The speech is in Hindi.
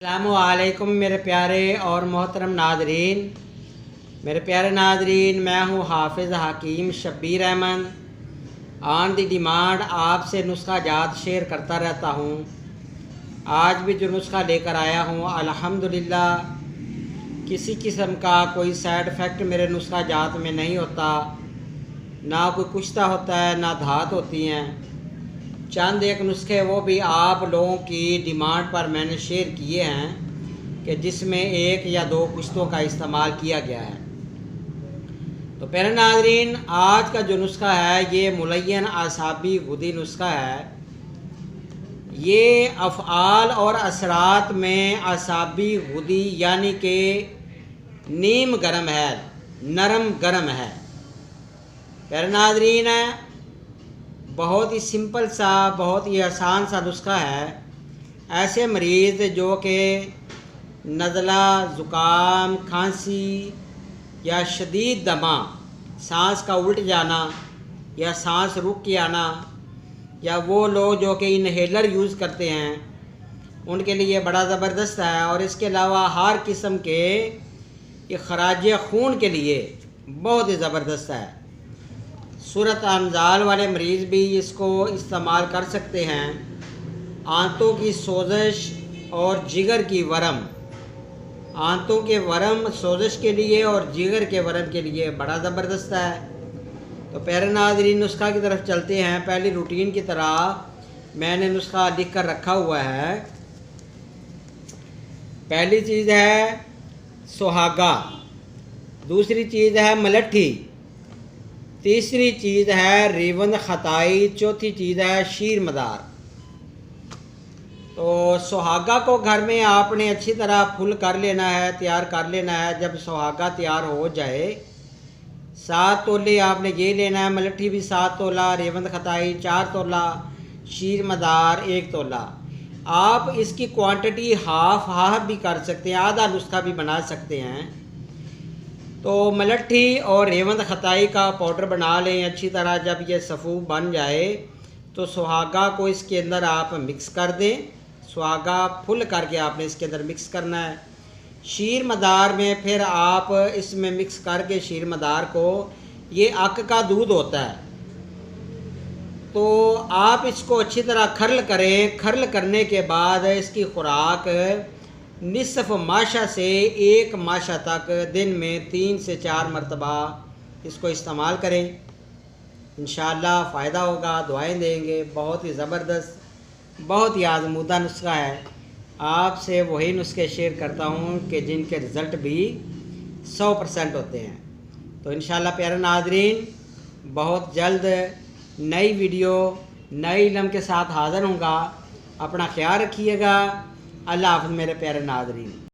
अस्सलामुअलैकुम मेरे प्यारे और मोहतरम नादरीन। मेरे प्यारे नादरीन, मैं हूँ Hafiz Hakeem Shabbir Ahmad. On the demand आपसे नुस्खा जात शेयर करता रहता हूँ। आज भी जो नुस्खा लेकर आया हूँ अल्हम्दुलिल्लाह किसी किस्म का कोई साइड इफ़ेक्ट मेरे नुस्खा जात में नहीं होता, ना कोई कुश्ता होता है ना धात होती हैं। चंद एक नुस्खे वो भी आप लोगों की डिमांड पर मैंने शेयर किए हैं कि जिसमें एक या दो कुश्तों का इस्तेमाल किया गया है। तो प्यारे नाज़रीन, आज का जो नुस्खा है ये मुलय्यन आसाबी गुदी नुस्खा है। ये अफ़आल और असरात में आसाबी गुदी यानी कि नीम गर्म है, नरम गर्म है। प्यारे नाज़रीन, बहुत ही सिंपल सा, बहुत ही आसान सा नुस्खा है। ऐसे मरीज़ जो कि नज़ला, ज़ुकाम, खांसी या शदीद दमा, सांस का उल्ट जाना या सांस रुक के आना, या वो लोग जो कि इनहेलर यूज़ करते हैं उनके लिए बड़ा ज़बरदस्त है। और इसके अलावा हर किस्म के इखराज खून के लिए बहुत ही ज़बरदस्त है। सूरत अंजाल वाले मरीज़ भी इसको इस्तेमाल कर सकते हैं। आंतों की सोजिश और जिगर की वरम, आंतों के वरम सोजिश के लिए और जिगर के वरम के लिए बड़ा ज़बरदस्त है। तो प्यारे नाज़रीन, नुस्खा की तरफ चलते हैं। पहली रूटीन की तरह मैंने नुस्खा लिख कर रखा हुआ है। पहली चीज़ है सुहागा, दूसरी चीज़ है मलट्ठी, तीसरी चीज़ है रेवंद खताई, चौथी चीज़ है शीर मदार। तो सुहागा को घर में आपने अच्छी तरह फुल कर लेना है, तैयार कर लेना है। जब सुहागा तैयार हो जाए 7 तोले आपने ये लेना है। मलट्ठी भी 7 तोला, रेवंद खताई 4 तोला, शीर मदार 1 तोला। आप इसकी क्वांटिटी हाफ भी कर सकते हैं, आधा नुस्खा भी बना सकते हैं। तो मलट्ठी और रेवंद खताई का पाउडर बना लें अच्छी तरह। जब ये सफ़ू बन जाए तो सुहागा को इसके अंदर आप मिक्स कर दें। सुहागा फुल करके आपने इसके अंदर मिक्स करना है। शीर मदार में फिर आप इसमें मिक्स करके शीर मदार को, ये अक का दूध होता है, तो आप इसको अच्छी तरह खर्ल करें। खर्ल करने के बाद इसकी खुराक निसफ़ माशा से 1 माशा तक दिन में 3 से 4 मरतबा इसको इस्तेमाल करें। इंशाअल्लाह फ़ायदा होगा, दुआएं देंगे। बहुत ही ज़बरदस्त, बहुत ही आज़मूदा नुस्खा है। आपसे वही नुस्खे शेयर करता हूँ कि जिनके रिज़ल्ट भी 100% होते हैं। तो इंशाअल्लाह प्यारे नाज़रीन, बहुत जल्द नई वीडियो नई इल्म के साथ हाज़िर होऊंगा। अपना ख्याल रखिएगा। अल्लाह हाफ़िज़ मेरे प्यारे नाज़रीन।